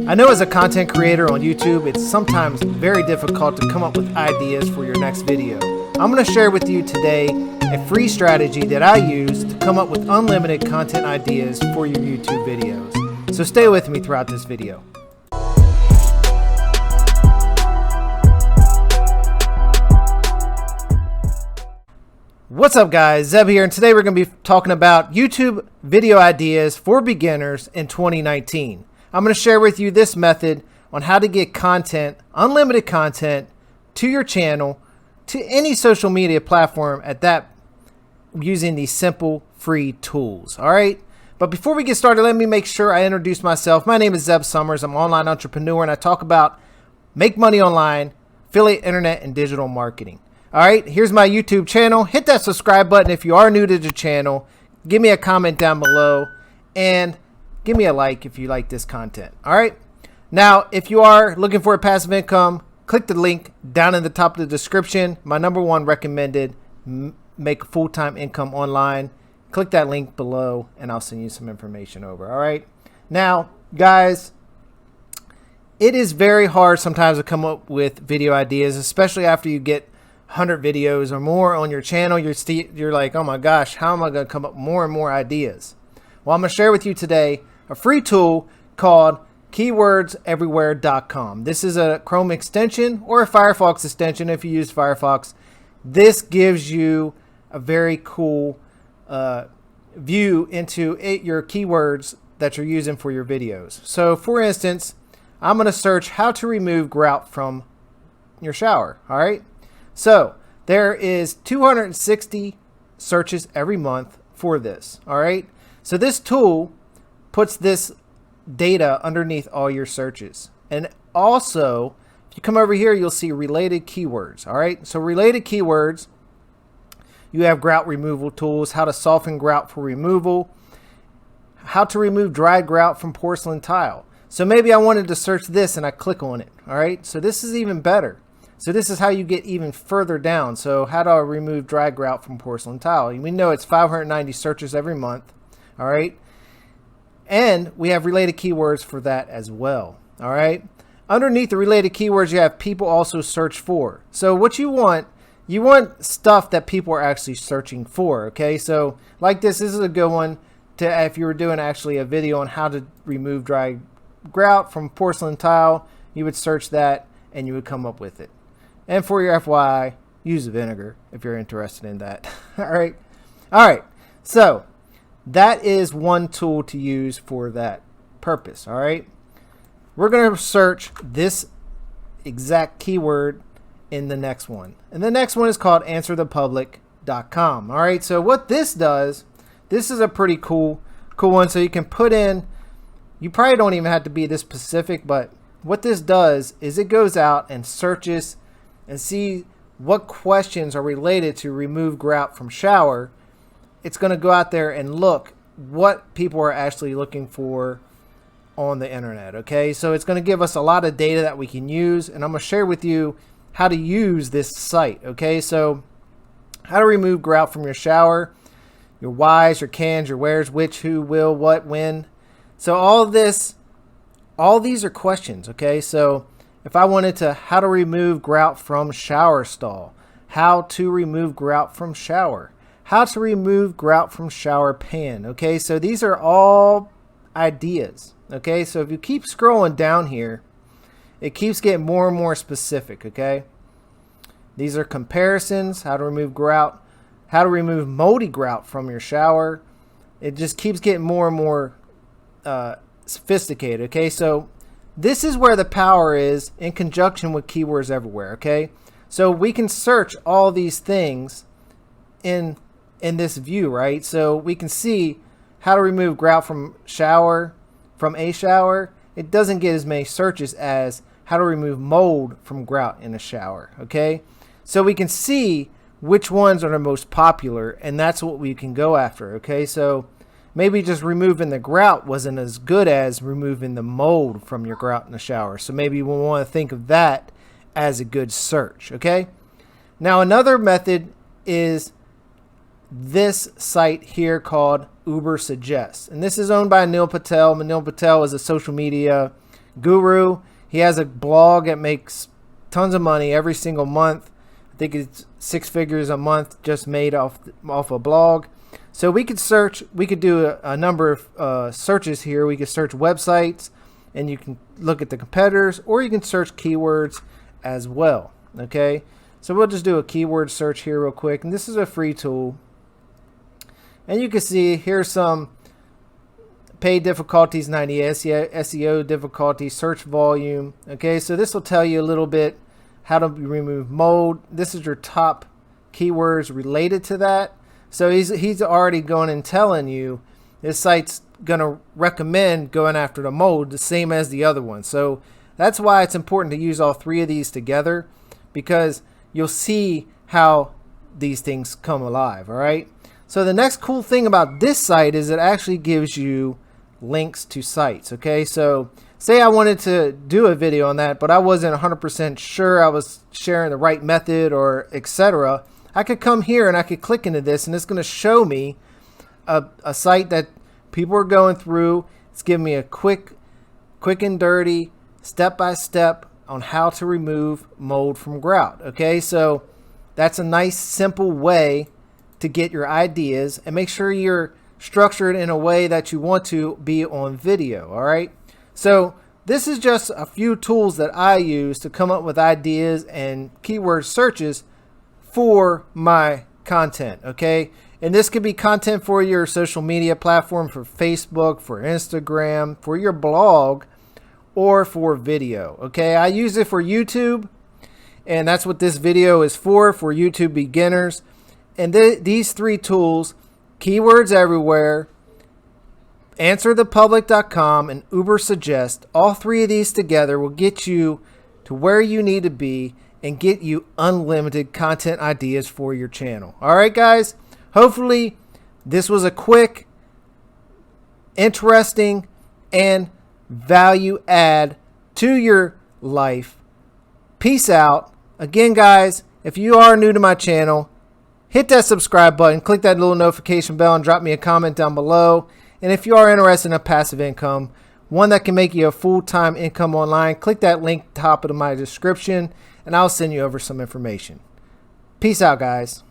I know as a content creator on YouTube, it's sometimes very difficult to come up with ideas for your next video. I'm going to share with you today a free strategy that I use to come up with unlimited content ideas for your YouTube videos. So stay with me throughout this video. What's up guys, Zeb here, and today we're going to be talking about YouTube video ideas for beginners in 2019. I'm going to share with you this method on how to get content, unlimited content, to your channel, to any social media platform at that, using these simple free tools. All right. But before we get started, let me make sure I introduce myself. My name is Zeb Summers. I'm an online entrepreneur and I talk about make money online, affiliate, internet, and digital marketing. All right, here's my YouTube channel. Hit that subscribe button if you are new to the channel. Give me a comment down below and give me a like if you like this content. All right. Now, if you are looking for a passive income, click the link down in the top of the description. My #1 recommended make full-time income online. Click that link below and I'll send you some information over. All right. Now, guys, it is very hard sometimes to come up with video ideas, especially after you get 100 videos or more on your channel. You're like, oh my gosh, how am I going to come up with more and more ideas? Well, I'm going to share with you today a free tool called keywordseverywhere.com. This is a Chrome extension or a Firefox extension if you use Firefox. This gives you a very cool view into your keywords that you're using for your videos. So for instance, I'm going to search how to remove grout from your shower. All right. So there is 260 searches every month for this. All right. So this tool puts this data underneath all your searches. And also, if you come over here, you'll see related keywords. All right. So related keywords, you have grout removal tools, how to soften grout for removal, how to remove dry grout from porcelain tile. So maybe I wanted to search this and I click on it. All right. So this is even better. So this is how you get even further down. So how do I remove dry grout from porcelain tile? We know it's 590 searches every month. All right. And we have related keywords for that as well. All right. Underneath the related keywords, you have people also search for. So what you want stuff that people are actually searching for. Okay. So like this is a good one to, if you were doing actually a video on how to remove dry grout from porcelain tile, you would search that and you would come up with it. And for your FYI, use vinegar if you're interested in that. All right. All right. So that is one tool to use for that purpose. All right. We're going to search this exact keyword in the next one. And the next one is called answerthepublic.com. All right. So what this does, this is a pretty cool one. So you can put in, you probably don't even have to be this specific, but what this does is it goes out and searches and see what questions are related to remove grout from shower. It's going to go out there and look what people are actually looking for on the internet. Okay, so it's going to give us a lot of data that we can use, and I'm going to share with you how to use this site. Okay, so how to remove grout from your shower, your whys, your cans, your wheres, which, who, will, what, when. So all these are questions. Okay, so if I wanted to, how to remove grout from shower stall, how to remove grout from shower, how to remove grout from shower pan. Okay, so these are all ideas. Okay, so if you keep scrolling down here, it keeps getting more and more specific. Okay, these are comparisons, how to remove grout, how to remove moldy grout from your shower. It just keeps getting more and more sophisticated. Okay, so this is where the power is in conjunction with keywords everywhere. Okay, so we can search all these things in this view, right? So we can see how to remove grout from a shower. It doesn't get as many searches as how to remove mold from grout in a shower. Okay, so we can see which ones are the most popular, and that's what we can go after. Okay, so maybe just removing the grout wasn't as good as removing the mold from your grout in the shower. So maybe we want to think of that as a good search. Okay. Now another method is this site here called Uber Suggests. And this is owned by Neil Patel. Neil Patel is a social media guru. He has a blog that makes tons of money every single month. I think it's 6 figures a month just made off a blog. So we could search, we could do a number of searches here. We could search websites and you can look at the competitors, or you can search keywords as well. Okay, so we'll just do a keyword search here real quick, and this is a free tool. And you can see here's some paid difficulties, 90 SEO difficulty, search volume. Okay, so this will tell you a little bit how to remove mold. This is your top keywords related to that. So he's already going and telling you this site's going to recommend going after the mold the same as the other one. So that's why it's important to use all 3 of these together, because you'll see how these things come alive. All right. So the next cool thing about this site is it actually gives you links to sites. Okay, so say I wanted to do a video on that, but I wasn't 100% sure I was sharing the right method or etc. I could come here and I could click into this, and it's going to show me a site that people are going through. It's giving me a quick and dirty step-by-step on how to remove mold from grout. Okay, so that's a nice simple way to get your ideas, and make sure you're structured in a way that you want to be on video. All right, so this is just a few tools that I use to come up with ideas and keyword searches for my content. Okay, and this could be content for your social media platform, for Facebook, for Instagram, for your blog, or for video. Okay, I use it for YouTube, and that's what this video is for YouTube beginners. And these 3 tools, Keywords Everywhere, AnswerThePublic.com, and Ubersuggest, all 3 of these together will get you to where you need to be and get you unlimited content ideas for your channel. All right, guys, hopefully this was a quick, interesting, and value add to your life. Peace out. Again, guys, if you are new to my channel, hit that subscribe button, click that little notification bell, and drop me a comment down below. And if you are interested in a passive income, one that can make you a full-time income online, click that link top of my description, and I'll send you over some information. Peace out, guys.